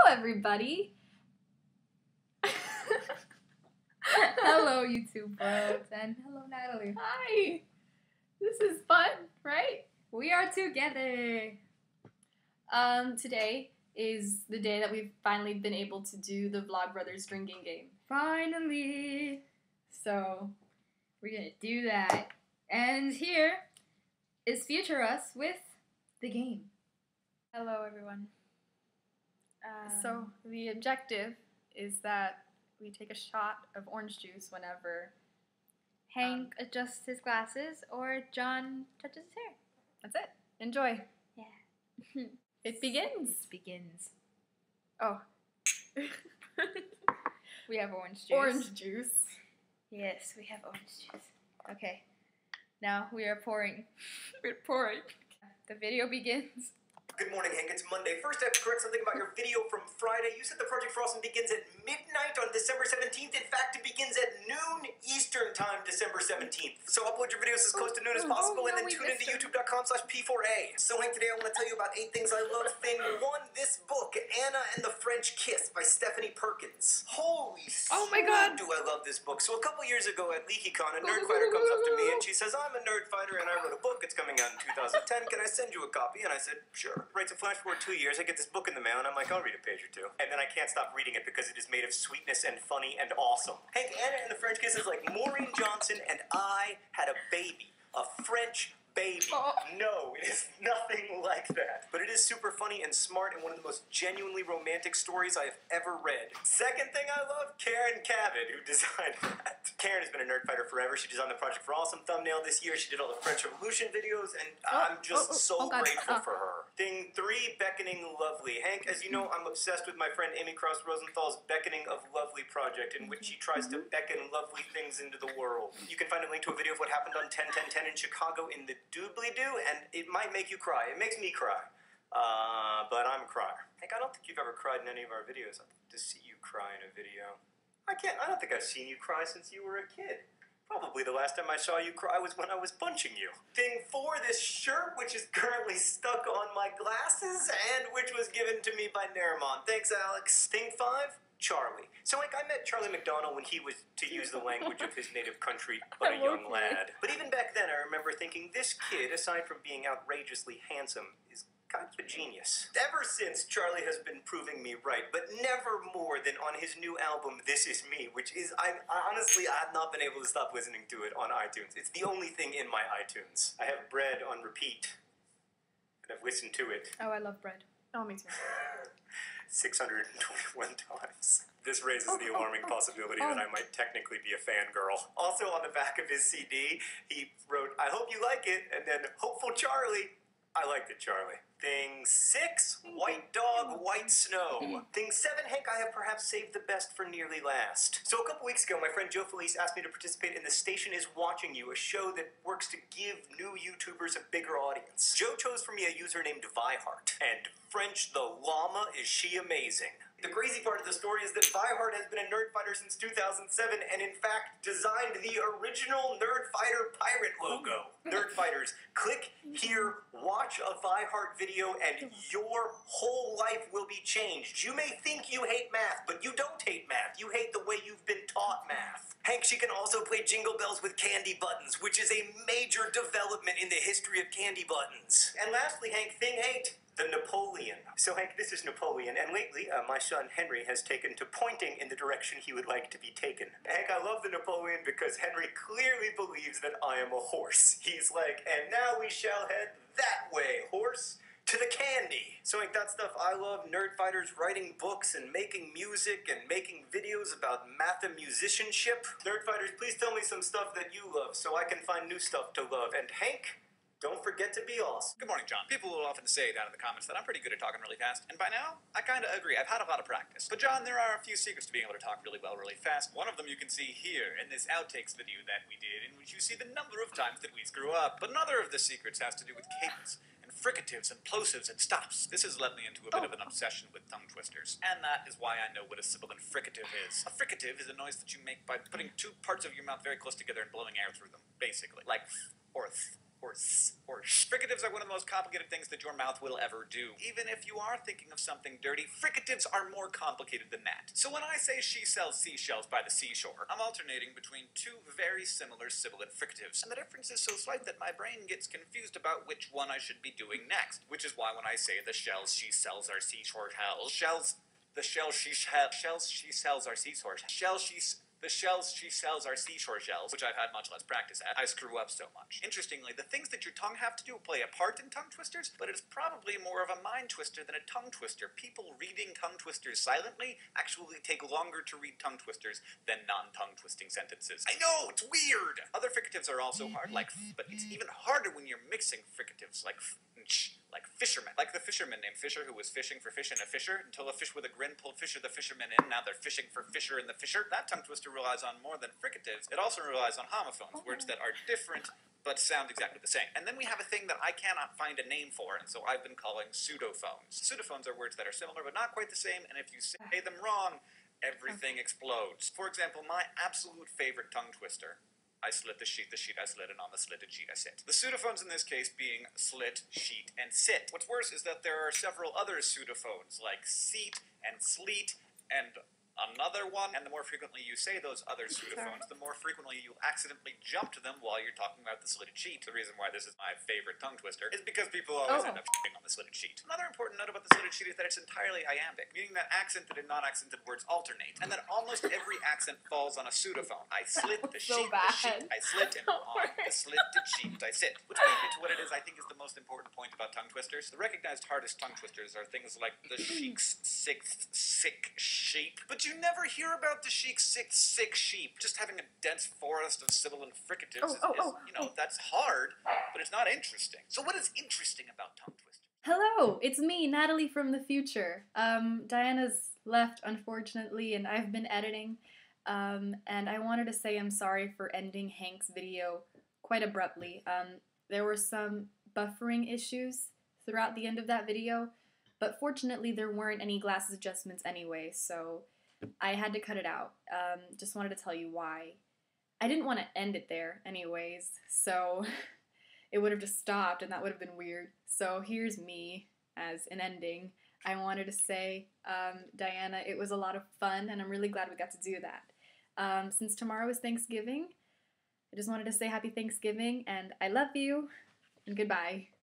everybody. Hello, YouTube bros, and hello, Natalie. Hi. This is fun, right? We are together. Today is the day that we've finally been able to do the Vlogbrothers Drinking Game. Finally. So, we're gonna do that. And here is Future Us with the game. Hello, everyone. So the objective is that we take a shot of orange juice whenever Hank adjusts his glasses or John touches his hair. That's it. Enjoy. Yeah. It begins. It begins. Oh. We have orange juice. Orange juice. Yes, we have orange juice. Okay. Now we are pouring. We're pouring. The video begins. Good morning, Hank. It's Monday. First, I have to correct something about your video from Friday. You said the Project for Awesome begins at midnight on December 17th. In fact, it begins at noon Eastern Time, December 17th. So upload your videos as close to noon as possible, and then tune into youtube.com/P4A. So, Hank, today I want to tell you about 8 things I love. Thing 1, this book, Anna and the French Kiss by Stephanie Perkins. Holy Oh my God. do I love this book. So a couple years ago at LeakyCon, a nerd fighter comes up to me and she says, I'm a nerd fighter and I wrote a book. It's coming out in 2010. Can I send you a copy? And I said, sure. Writes a flash forward 2 years. I get this book in the mail and I'm like, I'll read a page or two. And then I can't stop reading it because it is made of sweetness and funny and awesome. Hank, Anna and the French Kiss is like Maureen Johnson and I had a baby. A French baby. Oh. No, it is nothing like that. But it is super funny and smart and one of the most genuinely romantic stories I have ever read. Second thing I love, Karen Cavett, who designed that. Karen has been a nerd fighter forever. She designed the Project for Awesome thumbnail this year. She did all the French Revolution videos, and I'm just so grateful for her. Thing 3, Beckoning Lovely. Hank, as you know, I'm obsessed with my friend Amy Cross Rosenthal's Beckoning of Lovely project, in which she tries to beckon lovely things into the world. You can find a link to a video of what happened on 10-10-10 in Chicago in the doobly-doo, and it might make you cry. It makes me cry. But I'm a crier. Hank, I don't think you've ever cried in any of our videos. I'd love to see you cry in a video. I don't think I've seen you cry since you were a kid. Probably the last time I saw you cry was when I was punching you. Thing 4, this shirt, which is currently stuck on my glasses, and which was given to me by Narimon. Thanks, Alex. Thing 5, Charlie. So, like, I met Charlie McDonald when he was, to use the language of his native country, but a young lad. But even back then, I remember thinking, this kid, aside from being outrageously handsome, is kind of a genius. Ever since, Charlie has been proving me right, but never more than on his new album, This Is Me, which is, honestly, I have not been able to stop listening to it on iTunes. It's the only thing in my iTunes. I have Bread on repeat, and I've listened to it. Oh, I love bread. Oh, me too. 621 times. This raises the alarming possibility that I might technically be a fangirl. Also on the back of his CD, he wrote, I hope you like it, and then Hopeful Charlie. I liked it, Charlie. Thing 6, White Dog, White Snow. Thing 7, Hank, I have perhaps saved the best for nearly last. So a couple weeks ago, my friend Joe Felice asked me to participate in The Station Is Watching You, a show that works to give new YouTubers a bigger audience. Joe chose for me a user named Vihart, and French the llama, is she amazing. The crazy part of the story is that Vihart has been a nerd fighter since 2007 and in fact designed the original Nerd Fighter pirate logo. Nerd fighters, click here, watch a Vihart video, and your whole life will be changed. You may think you hate math, but you don't hate math. You hate the way you've been taught math. Hank, she can also play Jingle Bells with candy buttons, which is a major development in the history of candy buttons. And lastly, Hank, thing 8. The Napoleon. So, Hank, this is Napoleon, and lately, my son Henry has taken to pointing in the direction he would like to be taken. Hank, I love the Napoleon because Henry clearly believes that I am a horse. He's like, and now we shall head that way, horse, to the candy. So, Hank, that stuff I love, nerd fighters writing books and making music and making videos about math and musicianship. Nerd fighters, please tell me some stuff that you love so I can find new stuff to love. And Hank, don't forget to be awesome. Good morning, John. People will often say down in the comments that I'm pretty good at talking really fast, and by now, I kind of agree. I've had a lot of practice. But John, there are a few secrets to being able to talk really well, really fast. One of them you can see here in this outtakes video that we did, in which you see the number of times that we screw up. But another of the secrets has to do with cadence, and fricatives, and plosives, and stops. This has led me into a bit of an obsession with tongue twisters. And that is why I know what a sibilant fricative is. A fricative is a noise that you make by putting 2 parts of your mouth very close together and blowing air through them, basically. Like, or Fricatives are one of the most complicated things that your mouth will ever do. Even if you are thinking of something dirty, fricatives are more complicated than that. So when I say she sells seashells by the seashore, I'm alternating between two very similar sibilant fricatives. And the difference is so slight that my brain gets confused about which one I should be doing next. Which is why when I say the shells she sells are seashore shells, the shells she sells are seashore the shells she sells are seashore shells, which I've had much less practice at. I screw up so much. Interestingly, the things that your tongue have to do play a part in tongue twisters, but it's probably more of a mind twister than a tongue twister. People reading tongue twisters silently actually take longer to read tongue twisters than non-tongue twisting sentences. I know, it's weird! Other fricatives are also hard, but it's even harder when you're mixing fricatives, like fisherman. Like the fisherman named Fisher who was fishing for fish in a fisher until a fish with a grin pulled Fisher the fisherman in. Now they're fishing for Fisher and the fisher. That tongue twister relies on more than fricatives. It also relies on homophones, words that are different but sound exactly the same. And then we have a thing that I cannot find a name for, and so I've been calling pseudophones. Pseudophones are words that are similar but not quite the same, and if you say them wrong, everything explodes. For example, my absolute favorite tongue twister. I slit the sheet I slit, and on the slitted sheet I sit. The pseudophones in this case being slit, sheet, and sit. What's worse is that there are several other pseudophones, like seat and sleet and another one, and the more frequently you say those other pseudophones, the more frequently you'll accidentally jump to them while you're talking about the slitted sheet. The reason why this is my favorite tongue twister is because people always end up shitting on the slitted sheet. Another important note about the slitted sheet is that it's entirely iambic, meaning that accented and non-accented words alternate, and that almost every accent falls on a pseudophone. I slit the sheet, the sheet I slit, and on the slitted sheet I sit. Which brings me to what it is I think is the most important point about tongue twisters. The recognized hardest tongue twisters are things like the sheik's sixth sick sheep, but you never hear about the sheik's sixth sick sheep. Just having a dense forest of sibilant fricatives that's hard, but it's not interesting. So what is interesting about tongue twisters? Hello, it's me, Natalie from the future. Diana's left, unfortunately, and I've been editing. And I wanted to say I'm sorry for ending Hank's video quite abruptly. There were some buffering issues throughout the end of that video, but fortunately there weren't any glasses adjustments anyway, so I had to cut it out. Just wanted to tell you why. I didn't want to end it there anyways, so it would have just stopped and that would have been weird. So here's me as an ending. I wanted to say, Diana, it was a lot of fun and I'm really glad we got to do that. Since tomorrow is Thanksgiving, I just wanted to say happy Thanksgiving and I love you and goodbye.